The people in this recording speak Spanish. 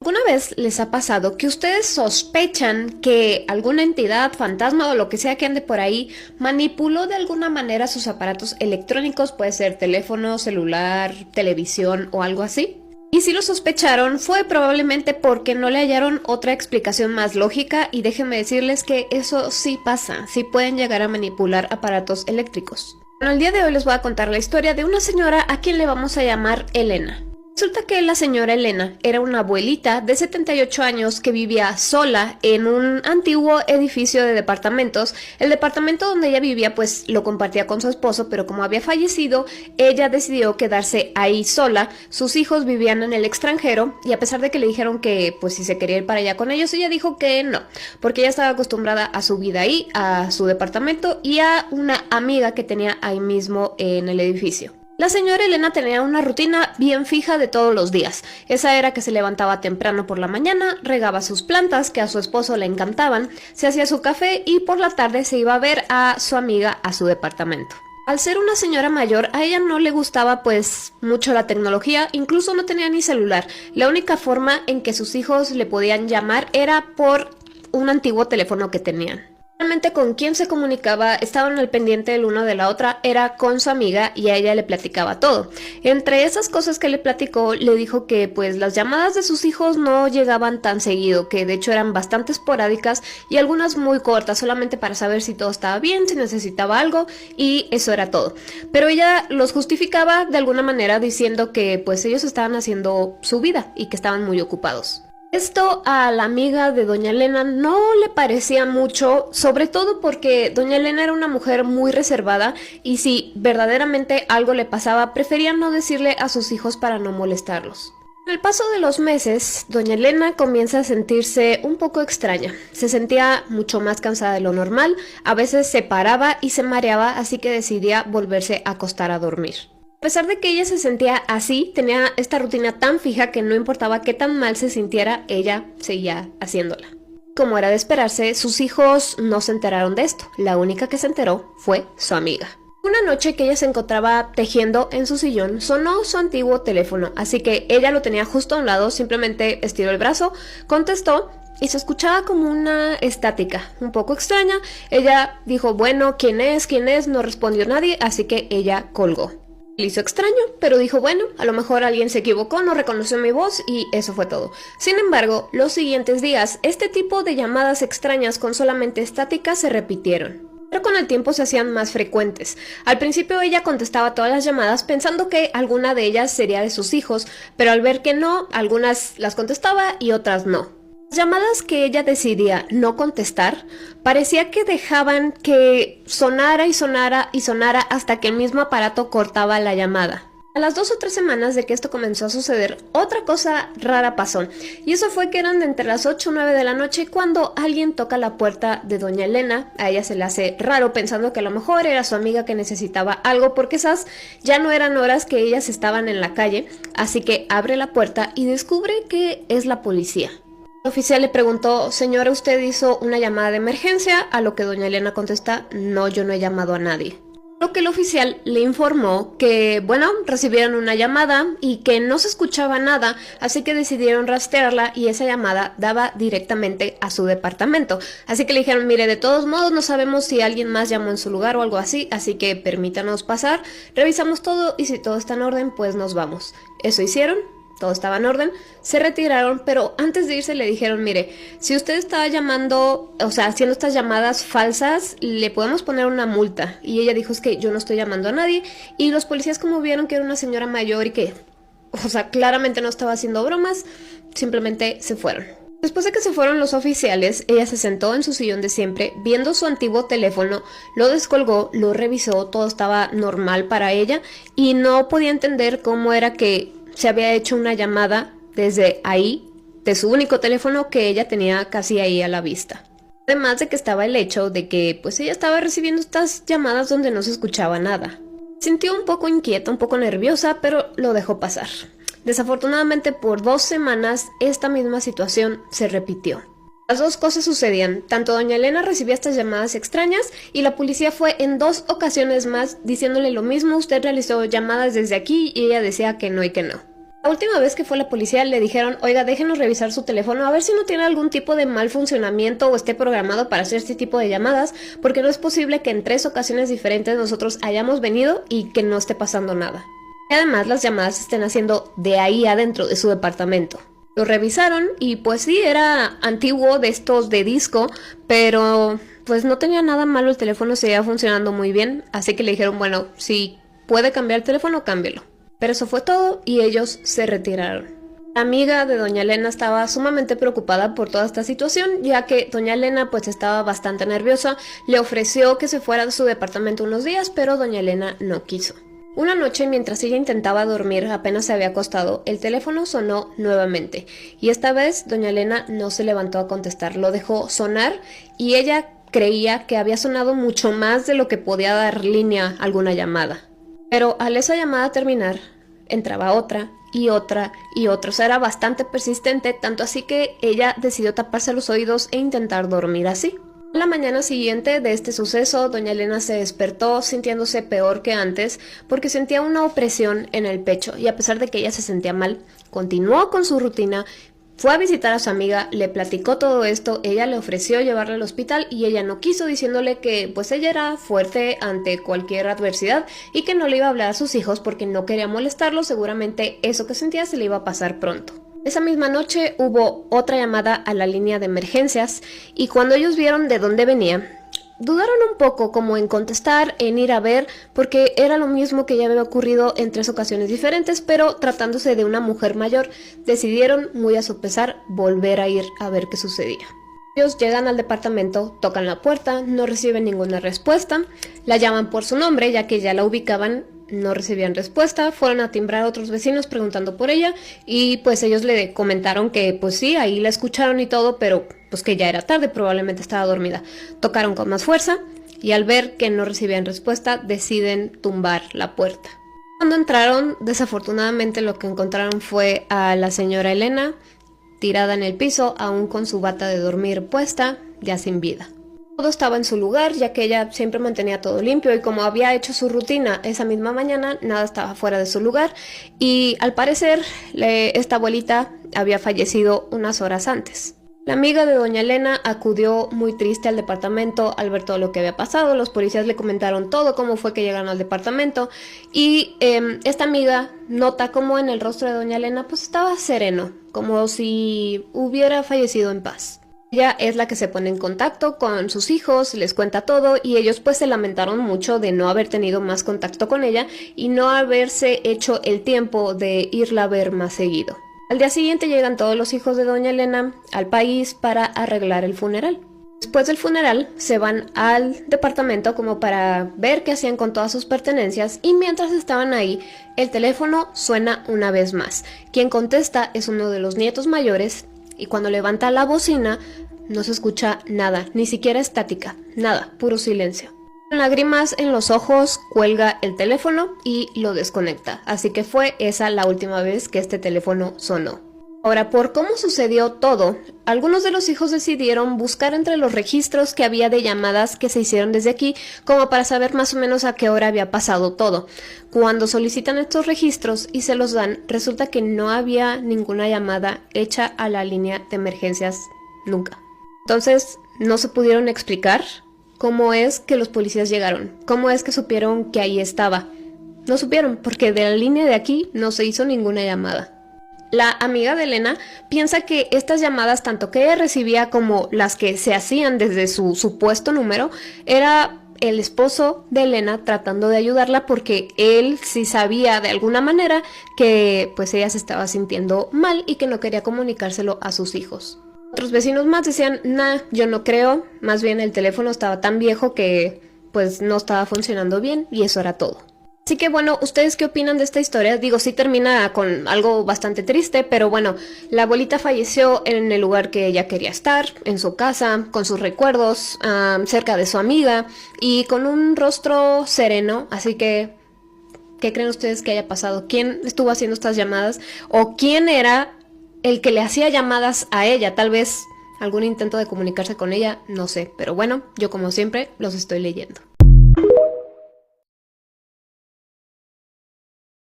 ¿Alguna vez les ha pasado que ustedes sospechan que alguna entidad, fantasma o lo que sea que ande por ahí manipuló de alguna manera sus aparatos electrónicos? Puede ser teléfono, celular, televisión o algo así. Y si lo sospecharon fue probablemente porque no le hallaron otra explicación más lógica, y déjenme decirles que eso sí pasa, sí pueden llegar a manipular aparatos eléctricos. Bueno, el día de hoy les voy a contar la historia de una señora a quien le vamos a llamar Elena. Resulta que la señora Elena era una abuelita de 78 años que vivía sola en un antiguo edificio de departamentos. El departamento donde ella vivía pues lo compartía con su esposo, pero como había fallecido, ella decidió quedarse ahí sola. Sus hijos vivían en el extranjero y a pesar de que le dijeron que pues si se quería ir para allá con ellos, ella dijo que no, porque ella estaba acostumbrada a su vida ahí, a su departamento y a una amiga que tenía ahí mismo en el edificio. La señora Elena tenía una rutina bien fija de todos los días. Esa era que se levantaba temprano por la mañana, regaba sus plantas, que a su esposo le encantaban, se hacía su café y por la tarde se iba a ver a su amiga a su departamento. Al ser una señora mayor, a ella no le gustaba pues mucho la tecnología, incluso no tenía ni celular. La única forma en que sus hijos le podían llamar era por un antiguo teléfono que tenían. Realmente con quien se comunicaba, estaban al pendiente el uno de la otra, era con su amiga y a ella le platicaba todo. Entre esas cosas que le platicó, le dijo que pues las llamadas de sus hijos no llegaban tan seguido, que de hecho eran bastante esporádicas y algunas muy cortas, solamente para saber si todo estaba bien, si necesitaba algo, y eso era todo. Pero ella los justificaba de alguna manera diciendo que pues ellos estaban haciendo su vida y que estaban muy ocupados. Esto a la amiga de doña Elena no le parecía mucho, sobre todo porque doña Elena era una mujer muy reservada y si verdaderamente algo le pasaba, prefería no decirle a sus hijos para no molestarlos. Con el paso de los meses, doña Elena comienza a sentirse un poco extraña. Se sentía mucho más cansada de lo normal, a veces se paraba y se mareaba, así que decidía volverse a acostar a dormir. A pesar de que ella se sentía así, tenía esta rutina tan fija que no importaba qué tan mal se sintiera, ella seguía haciéndola. Como era de esperarse, sus hijos no se enteraron de esto. La única que se enteró fue su amiga. Una noche que ella se encontraba tejiendo en su sillón, sonó su antiguo teléfono, así que ella lo tenía justo a un lado, simplemente estiró el brazo, contestó y se escuchaba como una estática, un poco extraña. Ella dijo, bueno, ¿quién es? ¿Quién es? No respondió nadie, así que ella colgó. Le hizo extraño, pero dijo, bueno, a lo mejor alguien se equivocó, no reconoció mi voz y eso fue todo. Sin embargo, los siguientes días, este tipo de llamadas extrañas con solamente estática se repitieron. Pero con el tiempo se hacían más frecuentes. Al principio ella contestaba todas las llamadas pensando que alguna de ellas sería de sus hijos, pero al ver que no, algunas las contestaba y otras no. Las llamadas que ella decidía no contestar parecía que dejaban que sonara y sonara y sonara hasta que el mismo aparato cortaba la llamada. A las 2 o 3 semanas de que esto comenzó a suceder, otra cosa rara pasó, y eso fue que eran de entre las 8 o 9 de la noche cuando alguien toca la puerta de doña Elena. A ella se le hace raro pensando que a lo mejor era su amiga que necesitaba algo, porque esas ya no eran horas que ellas estaban en la calle, así que abre la puerta y descubre que es la policía. El oficial le preguntó, señora, ¿usted hizo una llamada de emergencia? A lo que doña Elena contesta, no, yo no he llamado a nadie. Lo que el oficial le informó que, bueno, recibieron una llamada y que no se escuchaba nada, así que decidieron rastrearla y esa llamada daba directamente a su departamento. Así que le dijeron, mire, de todos modos no sabemos si alguien más llamó en su lugar o algo así que permítanos pasar, revisamos todo y si todo está en orden, pues nos vamos. Eso hicieron. Todo estaba en orden, se retiraron, pero antes de irse le dijeron, mire, si usted estaba llamando, o sea, haciendo estas llamadas falsas, le podemos poner una multa. Y ella dijo, es que yo no estoy llamando a nadie. Y los policías, como vieron que era una señora mayor y que, o sea, claramente no estaba haciendo bromas, simplemente se fueron. Después de que se fueron los oficiales, ella se sentó en su sillón de siempre, viendo su antiguo teléfono, lo descolgó, lo revisó, todo estaba normal para ella y no podía entender cómo era que se había hecho una llamada desde ahí, de su único teléfono que ella tenía casi ahí a la vista. Además de que estaba el hecho de que pues ella estaba recibiendo estas llamadas donde no se escuchaba nada. Se sintió un poco inquieta, un poco nerviosa, pero lo dejó pasar. Desafortunadamente por 2 semanas esta misma situación se repitió. Las dos cosas sucedían, tanto doña Elena recibía estas llamadas extrañas y la policía fue en 2 ocasiones más diciéndole lo mismo, usted realizó llamadas desde aquí y ella decía que no y que no. La última vez que fue la policía le dijeron, oiga, déjenos revisar su teléfono a ver si no tiene algún tipo de mal funcionamiento o esté programado para hacer este tipo de llamadas, porque no es posible que en 3 ocasiones diferentes nosotros hayamos venido y que no esté pasando nada. Y además las llamadas se estén haciendo de ahí adentro de su departamento. Lo revisaron y pues sí, era antiguo, de estos de disco, pero pues no tenía nada malo, el teléfono seguía funcionando muy bien, así que le dijeron, bueno, si puede cambiar el teléfono, cámbielo. Pero eso fue todo y ellos se retiraron. La amiga de doña Elena estaba sumamente preocupada por toda esta situación, ya que doña Elena pues estaba bastante nerviosa, le ofreció que se fuera de su departamento unos días, pero doña Elena no quiso. Una noche, mientras ella intentaba dormir, apenas se había acostado, el teléfono sonó nuevamente, y esta vez doña Elena no se levantó a contestar, lo dejó sonar y ella creía que había sonado mucho más de lo que podía dar línea a alguna llamada. Pero al esa llamada terminar, entraba otra y otra y otra. O sea, era bastante persistente, tanto así que ella decidió taparse los oídos e intentar dormir así. La mañana siguiente de este suceso, doña Elena se despertó sintiéndose peor que antes porque sentía una opresión en el pecho y a pesar de que ella se sentía mal, continuó con su rutina. Fue a visitar a su amiga, le platicó todo esto, ella le ofreció llevarla al hospital y ella no quiso, diciéndole que pues ella era fuerte ante cualquier adversidad y que no le iba a hablar a sus hijos porque no quería molestarlos, seguramente eso que sentía se le iba a pasar pronto. Esa misma noche hubo otra llamada a la línea de emergencias y cuando ellos vieron de dónde venía, dudaron un poco como en contestar, en ir a ver, porque era lo mismo que ya había ocurrido en 3 ocasiones diferentes, pero tratándose de una mujer mayor, decidieron, muy a su pesar, volver a ir a ver qué sucedía. Ellos llegan al departamento, tocan la puerta, no reciben ninguna respuesta, la llaman por su nombre, ya que ya la ubicaban, no recibían respuesta, fueron a timbrar a otros vecinos preguntando por ella y pues ellos le comentaron que pues sí, ahí la escucharon y todo, pero pues que ya era tarde, probablemente estaba dormida. Tocaron con más fuerza y al ver que no recibían respuesta deciden tumbar la puerta. Cuando entraron, desafortunadamente lo que encontraron fue a la señora Elena tirada en el piso, aún con su bata de dormir puesta, ya sin vida. Todo estaba en su lugar, ya que ella siempre mantenía todo limpio y como había hecho su rutina esa misma mañana, nada estaba fuera de su lugar y al parecer esta abuelita había fallecido unas horas antes. La amiga de doña Elena acudió muy triste al departamento al ver todo lo que había pasado. Los policías le comentaron todo, cómo fue que llegaron al departamento y esta amiga nota cómo en el rostro de doña Elena pues estaba sereno, como si hubiera fallecido en paz. Ella es la que se pone en contacto con sus hijos, les cuenta todo y ellos pues se lamentaron mucho de no haber tenido más contacto con ella y no haberse hecho el tiempo de irla a ver más seguido. Al día siguiente llegan todos los hijos de doña Elena al país para arreglar el funeral. Después del funeral se van al departamento como para ver qué hacían con todas sus pertenencias y mientras estaban ahí el teléfono suena una vez más. Quien contesta es uno de los nietos mayores y cuando levanta la bocina no se escucha nada, ni siquiera estática, nada, puro silencio. Con lágrimas en los ojos cuelga el teléfono y lo desconecta, así que fue esa la última vez que este teléfono sonó. Ahora, por cómo sucedió todo, algunos de los hijos decidieron buscar entre los registros que había de llamadas que se hicieron desde aquí, como para saber más o menos a qué hora había pasado todo. Cuando solicitan estos registros y se los dan, resulta que no había ninguna llamada hecha a la línea de emergencias nunca. Entonces, no se pudieron explicar cómo es que los policías llegaron, cómo es que supieron que ahí estaba. No supieron, porque de la línea de aquí no se hizo ninguna llamada. La amiga de Elena piensa que estas llamadas, tanto que ella recibía como las que se hacían desde su supuesto número, era el esposo de Elena tratando de ayudarla porque él sí sabía de alguna manera que pues ella se estaba sintiendo mal y que no quería comunicárselo a sus hijos. Otros vecinos más decían, nah, yo no creo, más bien el teléfono estaba tan viejo que pues no estaba funcionando bien y eso era todo. Así que bueno, ¿ustedes qué opinan de esta historia? Digo, sí termina con algo bastante triste, pero bueno, la abuelita falleció en el lugar que ella quería estar, en su casa, con sus recuerdos, cerca de su amiga y con un rostro sereno, así que ¿qué creen ustedes que haya pasado? ¿Quién estuvo haciendo estas llamadas? ¿O quién era el que le hacía llamadas a ella? Tal vez algún intento de comunicarse con ella, no sé, pero bueno, yo como siempre los estoy leyendo.